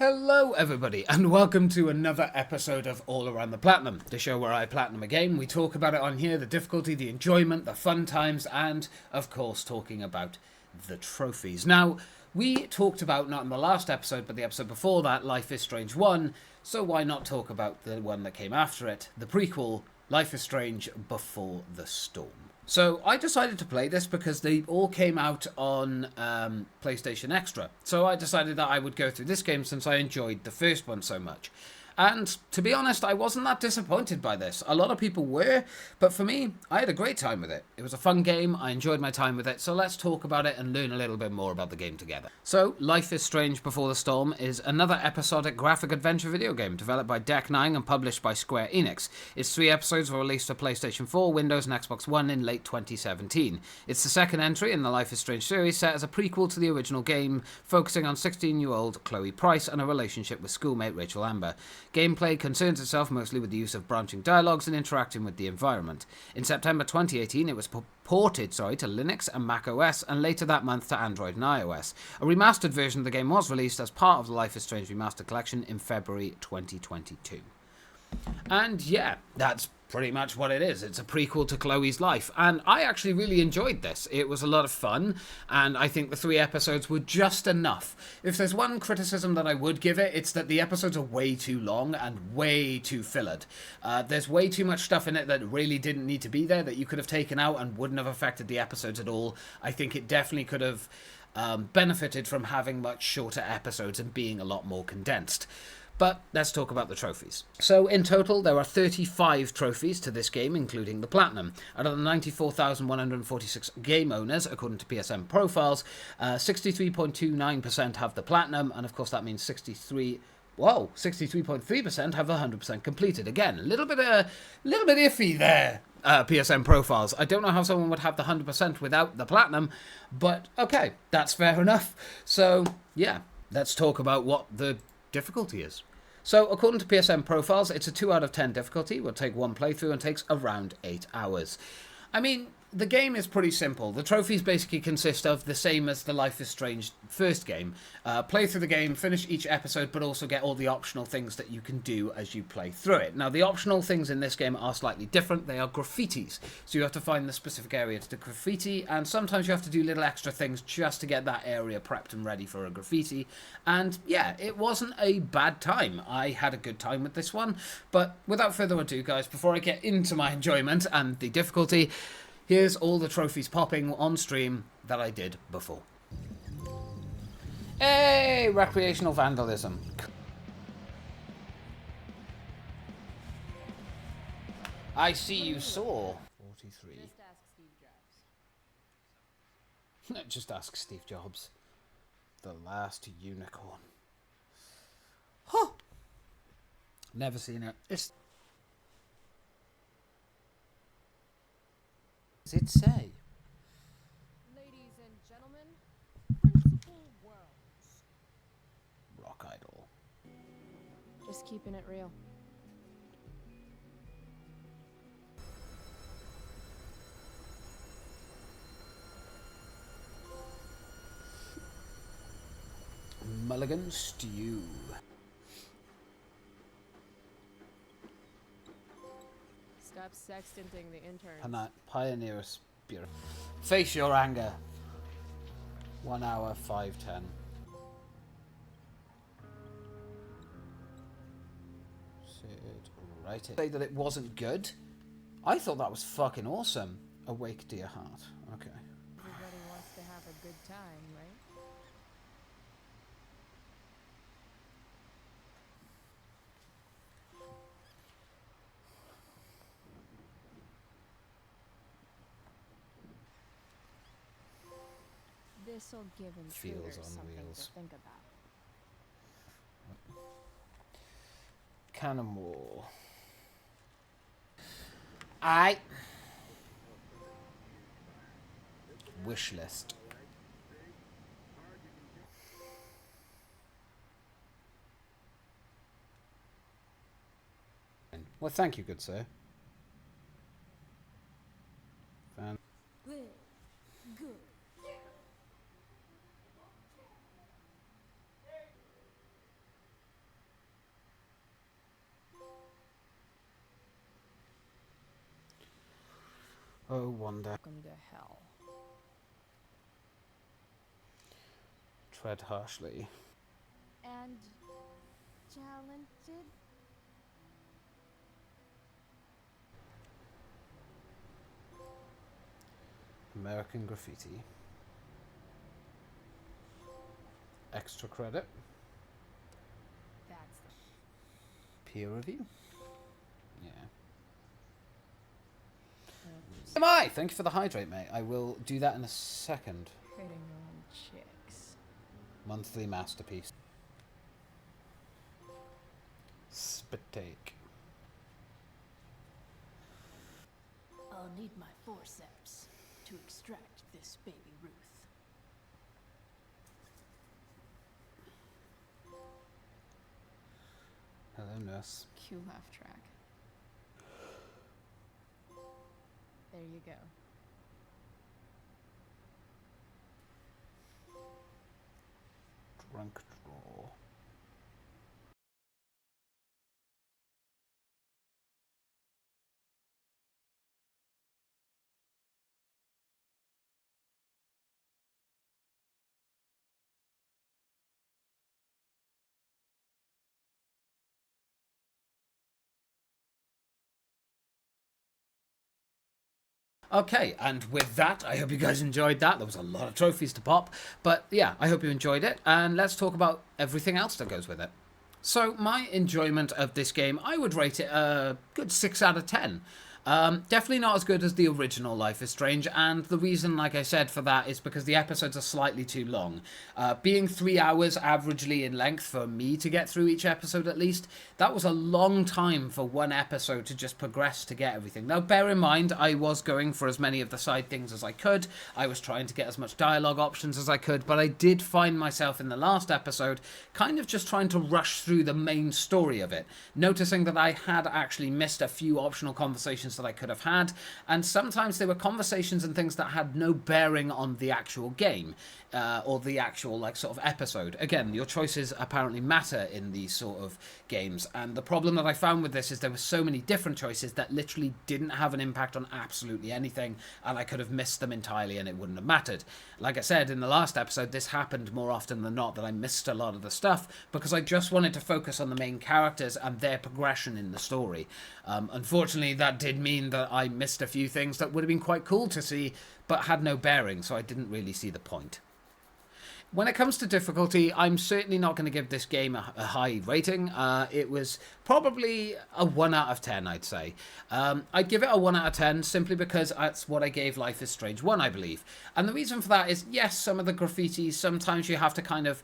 Hello everybody and welcome to another episode of All Around the Platinum, the show where I platinum a game. We talk about it on here, the difficulty, the enjoyment, the fun times, and of course talking about the trophies. Now, we talked about, not in the last episode, but the episode before that, Life is Strange 1, so why not talk about the one that came after it, the prequel, Life is Strange Before the Storm. So I decided to play this because they all came out on PlayStation Extra. So I decided that I would go through this game since I enjoyed the first one so much. And to be honest, I wasn't that disappointed by this. A lot of people were, but for me, I had a great time with it. It was a fun game, I enjoyed my time with it, so let's talk about it and learn a little bit more about the game together. So, Life is Strange Before the Storm is another episodic graphic adventure video game developed by Deck 9 and published by Square Enix. Its 3 episodes were released for PlayStation 4, Windows and Xbox One in late 2017. It's the second entry in the Life is Strange series, set as a prequel to the original game, focusing on 16-year-old Chloe Price and a relationship with schoolmate Rachel Amber. Gameplay concerns itself mostly with the use of branching dialogues and interacting with the environment. In September 2018, it was ported to Linux and Mac OS, and later that month to Android and iOS. A remastered version of the game was released as part of the Life is Strange Remastered Collection in February 2022. And yeah, that's pretty much what it is. It's a prequel to Chloe's life, and I actually really enjoyed this. It was a lot of fun, and I think the 3 episodes were just enough. If there's one criticism that I would give it, it's that the episodes are way too long and way too fillered. There's way too much stuff in it that really didn't need to be there, that you could have taken out and wouldn't have affected the episodes at all. I think it definitely could have benefited from having much shorter episodes and being a lot more condensed. But let's talk about the trophies. So in total, there are 35 trophies to this game, including the Platinum. Out of the 94,146 game owners, according to PSN profiles, 63.29% have the Platinum, and of course that means 63.3% have 100% completed. Again, a little bit iffy there, PSN profiles. I don't know how someone would have the 100% without the Platinum, but okay, that's fair enough. So yeah, let's talk about what the difficulty is. So, according to PSN profiles, it's a 2 out of 10 difficulty, will take 1 playthrough and takes around 8 hours. I mean, the game is pretty simple. The trophies basically consist of the same as the Life is Strange first game. Play through the game, finish each episode, but also get all the optional things that you can do as you play through it. Now, the optional things in this game are slightly different. They are graffitis. So you have to find the specific area to graffiti, and sometimes you have to do little extra things just to get that area prepped and ready for a graffiti. And yeah, it wasn't a bad time. I had a good time with this one. But without further ado, guys, before I get into my enjoyment and the difficulty, here's all the trophies popping on stream that I did before. Hey, recreational vandalism. I see you saw. 43. Just ask Steve Jobs. The last unicorn. Huh. Never seen it. Does it say? Ladies and gentlemen, Principal Worlds. Rock Idol. Just keeping it real. Mulligan Stew. Stop sextanting the interns. Pioneer Spirit. Face your anger. 1 hour, 5:10. Sit right in. Say that it wasn't good? I thought that was fucking awesome. Awake, dear heart. Okay. Everybody wants to have a good time, right? This'll give intruders Feels on something wheels. to think about. Cannon wall. I wish list. Well, thank you, good sir. Good. Oh, wonder. Welcome to hell. Tread harshly. And talented? American Graffiti. Extra credit. That's Peer review. Yeah. Oops. Am I? Thank you for the hydrate, mate. I will do that in a second. Hitting on chicks. Monthly masterpiece. Spit take. I'll need my forceps to extract this baby Ruth. Hello, nurse. Cue laugh track. There you go. Drunk draw. Okay, and with that, I hope you guys enjoyed that. There was a lot of trophies to pop, but yeah, I hope you enjoyed it, and let's talk about everything else that goes with it. So, my enjoyment of this game, I would rate it a good 6 out of 10. Definitely not as good as the original Life is Strange, and the reason, like I said, for that is because the episodes are slightly too long. Being 3 hours averagely in length for me to get through each episode at least, that was a long time for one episode to just progress to get everything. Now, bear in mind, I was going for as many of the side things as I could. I was trying to get as much dialogue options as I could, but I did find myself in the last episode kind of just trying to rush through the main story of it, noticing that I had actually missed a few optional conversations that I could have had, and sometimes there were conversations and things that had no bearing on the actual game, or the actual sort of episode. Again, your choices apparently matter in these sort of games, and the problem that I found with this is there were so many different choices that literally didn't have an impact on absolutely anything, and I could have missed them entirely and it wouldn't have mattered. Like I said in the last episode, this happened more often than not, that I missed a lot of the stuff because I just wanted to focus on the main characters and their progression in the story. Unfortunately, that did mean that I missed a few things that would have been quite cool to see, but had no bearing, so I didn't really see the point. When it comes to difficulty, I'm certainly not going to give this game a high rating. It was probably a 1 out of 10, I'd say. I'd give it a 1 out of 10 simply because that's what I gave Life is Strange 1, I believe. And the reason for that is, yes, some of the graffiti, sometimes you have to kind of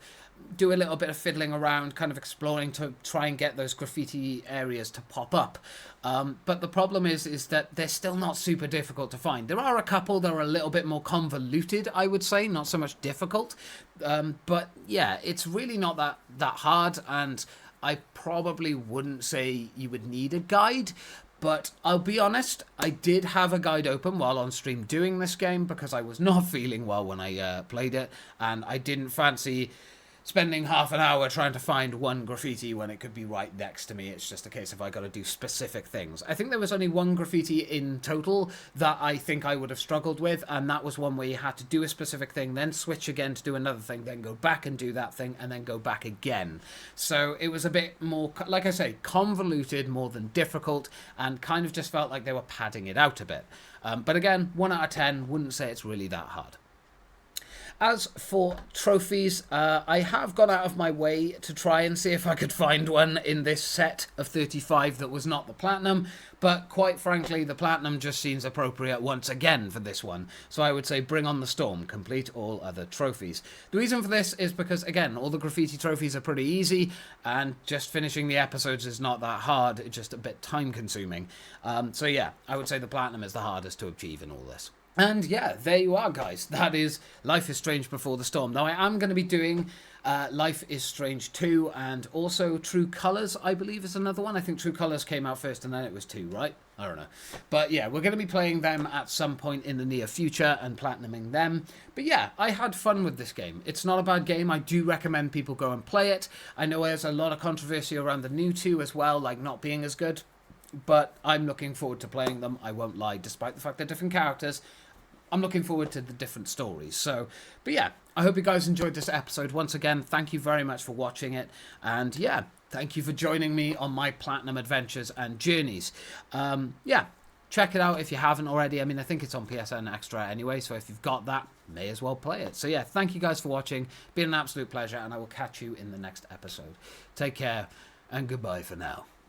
do a little bit of fiddling around, kind of exploring to try and get those graffiti areas to pop up. But the problem is that they're still not super difficult to find. There are a couple that are a little bit more convoluted, I would say, not so much difficult. But yeah, it's really not that hard, and I probably wouldn't say you would need a guide. But I'll be honest, I did have a guide open while on stream doing this game because I was not feeling well when I played it, and I didn't fancy spending half an hour trying to find one graffiti when it could be right next to me. It's just a case of I got to do specific things. I think there was only one graffiti in total that I think I would have struggled with, and that was one where you had to do a specific thing, then switch again to do another thing, then go back and do that thing, and then go back again. So it was a bit more, like I say, convoluted more than difficult, and kind of just felt like they were padding it out a bit. But again, 1 out of 10, wouldn't say it's really that hard. As for trophies, I have gone out of my way to try and see if I could find one in this set of 35 that was not the Platinum, but quite frankly, the Platinum just seems appropriate once again for this one. So I would say bring on the storm, complete all other trophies. The reason for this is because, again, all the graffiti trophies are pretty easy, and just finishing the episodes is not that hard, it's just a bit time-consuming. So yeah, I would say the Platinum is the hardest to achieve in all this. And yeah, there you are, guys. That is Life is Strange Before the Storm. Now, I am going to be doing Life is Strange 2 and also True Colors, I believe, is another one. I think True Colors came out first and then it was 2, right? I don't know. But yeah, we're going to be playing them at some point in the near future and platinuming them. But yeah, I had fun with this game. It's not a bad game. I do recommend people go and play it. I know there's a lot of controversy around the new 2 as well, like not being as good. but I'm looking forward to playing them. I won't lie, despite the fact they're different characters. I'm looking forward to the different stories. So, but yeah, I hope you guys enjoyed this episode. Once again, thank you very much for watching it. And yeah, thank you for joining me on my platinum adventures and journeys. Yeah, check it out if you haven't already. I mean, I think it's on PSN Extra anyway, so if you've got that, may as well play it. So yeah, thank you guys for watching. Been an absolute pleasure, and I will catch you in the next episode. Take care, and goodbye for now.